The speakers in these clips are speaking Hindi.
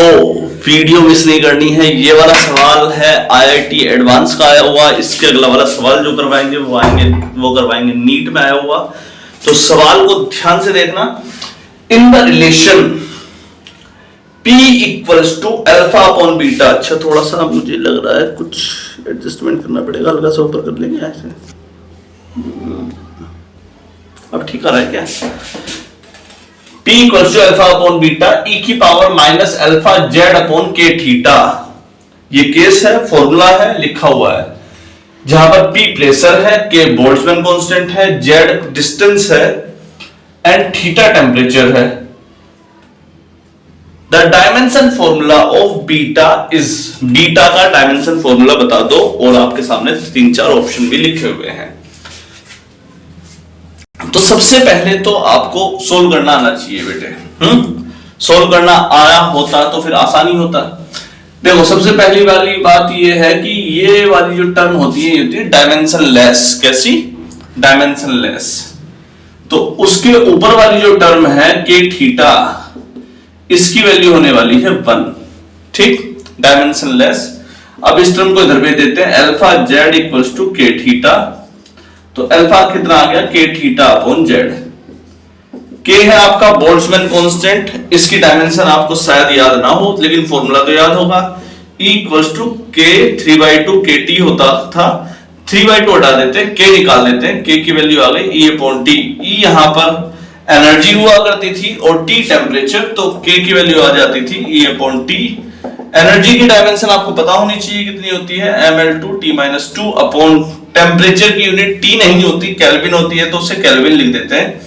तो वीडियो मिस नहीं करनी है। ये वाला सवाल है IIT एडवांस का आया हुआ। इसके अगला वाला सवाल जो करवाएंगे वो करवाएंगे नीट में आया हुआ। तो सवाल को ध्यान से देखना। In the relation P equals to alpha upon beta. अच्छा, थोड़ा सा मुझे लग रहा है कुछ एडजस्टमेंट करना पड़ेगा। हल्का सा ऊपर कर लेंगे ऐसे। अब ठीक आ रहा है क्या? P equals to alpha upon beta e की power minus alpha z upon k theta. ये केस है, फॉर्मूला है, लिखा हुआ है। जहां पर P प्रेशर है, K बोल्ट्जमैन कांस्टेंट है, Z डिस्टेंस है एंड थीटा टेम्परेचर है। The dimension formula of beta is. Beta का डायमेंशन फॉर्मूला बता दो। और आपके सामने 3-4 ऑप्शन भी लिखे हुए हैं। तो सबसे पहले तो आपको सोल्व करना आना चाहिए बेटे। सोल्व करना आया होता तो फिर आसानी होता। देखो, सबसे पहली वाली बात ये है कि ये वाली जो टर्म होती है ये होती है डायमेंशन लेस। कैसी? Dimension less. तो उसके ऊपर वाली जो टर्म है के थीटा, इसकी वैल्यू होने वाली है 1। ठीक, डायमेंशन लेस। अब इस टर्म को इधर भेज देते हैं। अल्फा जेड इक्वल्स टू के थीटा। तो अल्फा कितना आ गया? के थीटा अपॉन जेड। के है आपका बोल्ट्जमैन कांस्टेंट। इसकी डायमेंशन आपको शायद याद ना हो, लेकिन फॉर्मूला तो याद होगा। E इक्वल्स टू के 3/2 के टी होता था। 3/2 हटा देते हैं, के निकाल देते हैं। के की वैल्यू आ गई E अपॉन टी। E यहां पर एनर्जी हुआ करती थी और टी टेम्परेचर, तो के की वैल्यू आ जाती थी E अपॉन टी। एनर्जी की डायमेंशन आपको पता होनी चाहिए कितनी होती है, mL2T-2 अपॉन टेम्परेचर की यूनिट टी नहीं होती, केल्विन होती है, तो उसे केल्विन लिख देते हैं।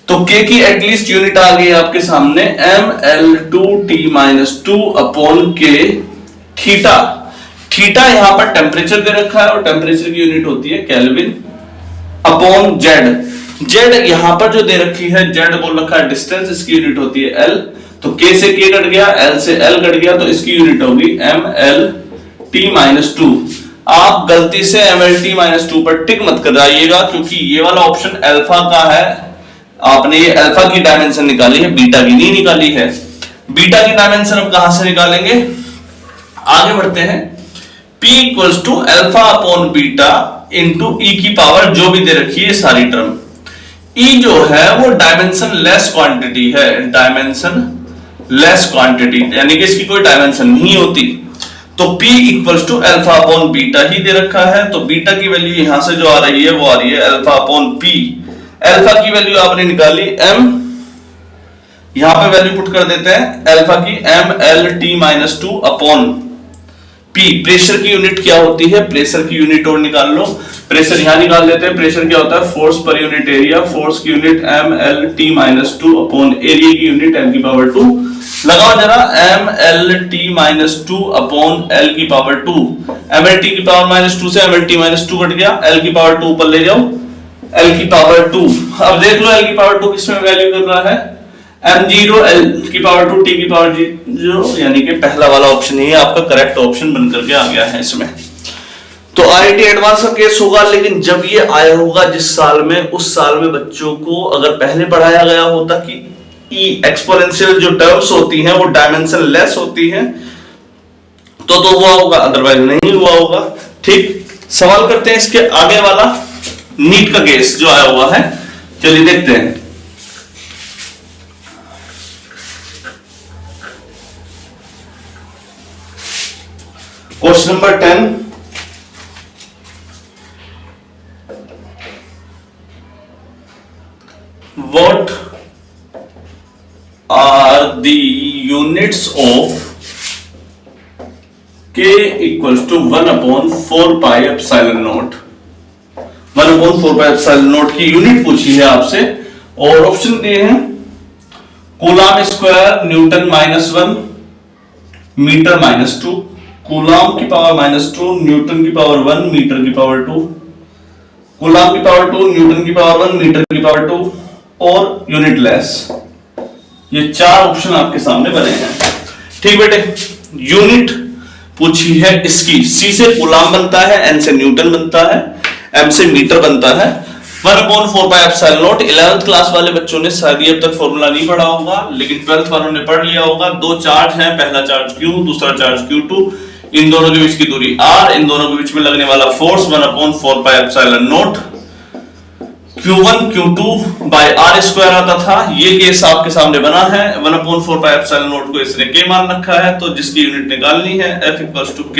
तो के की एटलीस्ट यूनिट आ गई आपके सामने mL2T-2 upon k theta. Theta यहां पर टेम्परेचर दे रखा है और टेम्परेचर की यूनिट होती है केल्विन अपॉन जेड। जेड यहां पर जो दे रखी है, जेड बोल रखा है डिस्टेंस, इसकी यूनिट होती है एल। तो के से के कट गया, एल से एल कट गया, तो इसकी यूनिट होगी mL2T-2। आप गलती से mL2 पर टिक मत कराइएगा, क्योंकि ये वाला ऑप्शन अल्फा का है। आपने ये अल्फा की डायमेंशन निकाली है, बीटा की नहीं निकाली है। बीटा की डायमेंशन अब कहां से निकालेंगे? आगे बढ़ते हैं। P equals to alpha upon beta into E की पावर जो भी दे रखी है सारी टर्म। E जो है वो डायमेंशन लेस क्वांटिटी है। डायमेंशन लेस क्वांटिटी यानी कि इसकी कोई डायमेंशन नहीं होती। तो P equals to alpha upon beta ही दे रखा है। तो बीटा की वैल्यू यहां से जो आ रही है वो आ रही है अल्फा अपॉन P। अल्फा की वैल्यू आपने निकाली m, यहां पे वैल्यू पुट कर देते हैं अल्फा की mL2 अपॉन P। प्रेशर की यूनिट क्या होती है? प्रेशर की यूनिट और निकाल लो। प्रेशर यहां निकाल देते हैं। प्रेशर क्या होता है? Force per unit area. Force की यूनिट mL2 अपॉन एरिया की यूनिट m की पावर 2। लगाओ जरा mL2 अपॉन l की पावर 2। mLT की पावर -2 से mLT-2 कट गया, l की पावर 2 ऊपर ले जाओ, l की पावर 2। अब देख लो l की पावर 2 किसमें वैल्यू कर रहा है? m0 l की पावर 2 t की पावर 0, यानी कि पहला वाला ऑप्शन ही आपका करेक्ट ऑप्शन बन करके आ गया है इसमें। तो IIT एडवांस का केस होगा, लेकिन जब ये आया होगा जिस साल में, उस साल में बच्चों को अगर पहले पढ़ाया गया होता कि ई एक्सपोनेंशियल जो टर्म्स होती हैं वो डायमेंशन लेस होती हैं तो हुआ होगा, अदरवाइज नहीं हुआ होगा। ठीक, सवाल करते हैं इसके आगे वाला नीट का केस जो आया हुआ है। चलिए देखते हैं। Question number 10। What are the units of K equals to 1 upon 4 pi epsilon naught? 1 upon 4 pi epsilon naught की यूनिट पूछी है आपसे और ऑप्शन दिए हैं coulomb square newton -1 metre -2, coulomb की पावर -2 न्यूटन की पावर 1 मीटर की पावर 2, कूलाम की पावर 2 न्यूटन की पावर 1 मीटर की पावर 2 और यूनिट लेस। ये 4 ऑप्शन आपके सामने बने हैं। ठीक बेटे, यूनिट पूछी है इसकी। C से कूलाम बनता है, N से न्यूटन बनता है, M से मीटर बनता है। 1/4πε0। 11th क्लास वाले बच्चों ने शायद अब तक फॉर्मूला नहीं पढ़ा होगा, लेकिन 12th वालों ने पढ़ लिया होगा। दो चार्ज हैं, पहला चार्ज Q, दूसरा चार्ज Q2, इन दोनों के बीच की दूरी R, इन दोनों के बीच में लगने वाला force 1/4πε0। Q1 Q2 bye R square आता था, ये केस आपके सामने बना है। 1/4πε0 को इसने K मान रखा है, तो जिसकी यूनिट निकालनी है F = K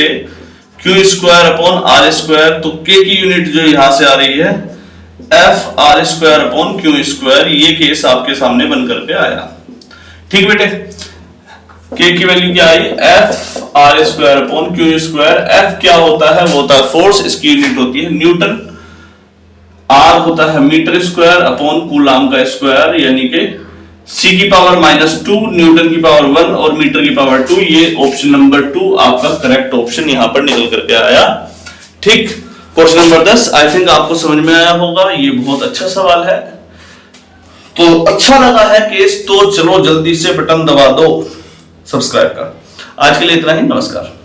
Q square upon R square. तो K की यूनिट जो यहां से आ रही है F R square upon Q square, ये केस आपके सामने बन करके आया। ठीक बेटे, K की वैल्यू क्या आई? F R square upon Q square. F क्या होता है? वो होता है फोर्स, इसकी यूनिट होती है न्यूटन। R होता है मीटर स्क्वायर अपॉन कूलाम का स्क्वायर, यानी कि C की पावर -2, न्यूटन की पावर 1 और मीटर की पावर 2। ये ऑप्शन नंबर 2 आपका करेक्ट ऑप्शन यहां पर निकल करके आया। ठीक, क्वेश्चन नंबर 10 आई थिंक आपको समझ में आया होगा। ये बहुत अच्छा सवाल है, तो अच्छा लगा है केस तो चलो जल्दी से बटन दबा दो सब्सक्राइब का। आज के लिए इतना ही, नमस्कार।